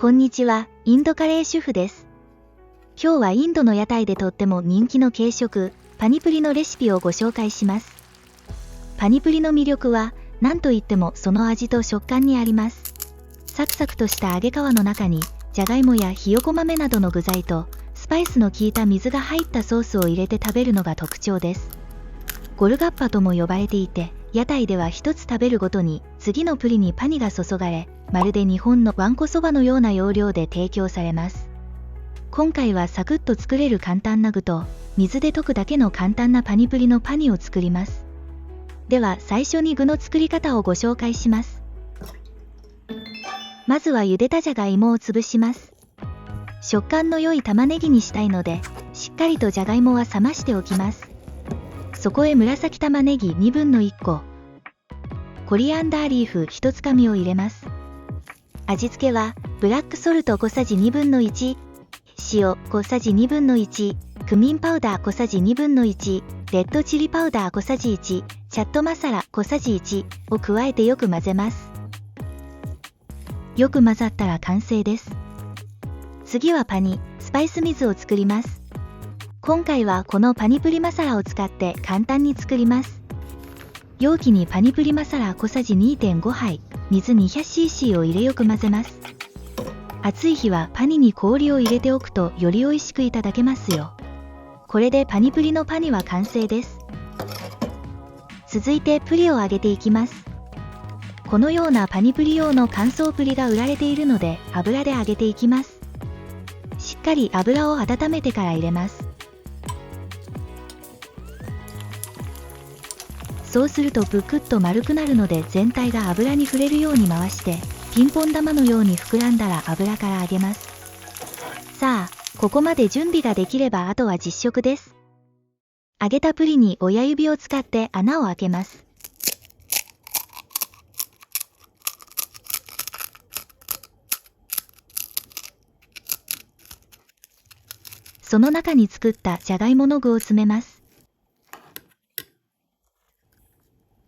こんにちは、インドカレー主婦です。今日はインドの屋台でとっても人気の軽食、パニプリのレシピをご紹介します。パニプリの魅力は、何といってもその味と食感にあります。サクサクとした揚げ皮の中に、じゃがいもやひよこ豆などの具材と、スパイスの効いた水が入ったソースを入れて食べるのが特徴です。ゴルガッパとも呼ばれていて、屋台では一つ食べるごとに、次のプリにパニが注がれ、まるで日本のわんこそばのような要領で提供されます。今回はサクッと作れる簡単な具と、水で溶くだけの簡単なパニプリのパニを作ります。では最初に具の作り方をご紹介します。まずは茹でたじゃがいもを潰します。食感の良い玉ねぎにしたいので、しっかりとじゃがいもは冷ましておきます。そこへ紫玉ねぎ1/2個、コリアンダーリーフ1つかみを入れます。味付けは、ブラックソルト小さじ1/2、塩小さじ1/2、クミンパウダー小さじ1/2、レッドチリパウダー小さじ1、チャットマサラ小さじ1を加えてよく混ぜます。よく混ざったら完成です。次はパニ、スパイス水を作ります。今回はこのパニプリマサラを使って簡単に作ります。容器にパニプリマサラ小さじ2.5杯、水 200cc を入れよく混ぜます。暑い日はパニに氷を入れておくとより美味しくいただけますよ。これでパニプリのパニは完成です。続いてプリを揚げていきます。このようなパニプリ用の乾燥プリが売られているので油で揚げていきます。しっかり油を温めてから入れます。そうするとぷくっと丸くなるので全体が油に触れるように回してピンポン玉のように膨らんだら油から揚げます。さあ、ここまで準備ができればあとは実食です。揚げたプリに親指を使って穴を開けます。その中に作ったじゃがいもの具を詰めます。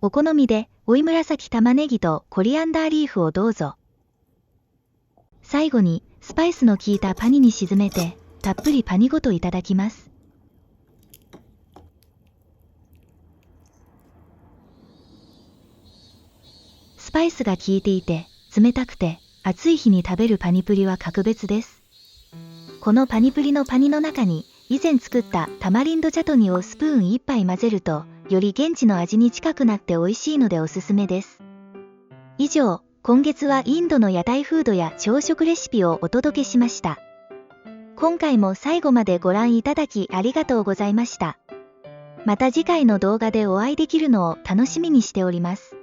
お好みで追い紫玉ねぎとコリアンダーリーフをどうぞ。最後にスパイスの効いたパニに沈めてたっぷりパニごといただきます。スパイスが効いていて冷たくて暑い日に食べるパニプリは格別です。このパニプリのパニの中に以前作ったタマリンドチャトニをスプーン1杯混ぜるとより現地の味に近くなって美味しいのでおすすめです。以上、今月はインドの屋台フードや朝食レシピをお届けしました。今回も最後までご覧いただきありがとうございました。また次回の動画でお会いできるのを楽しみにしております。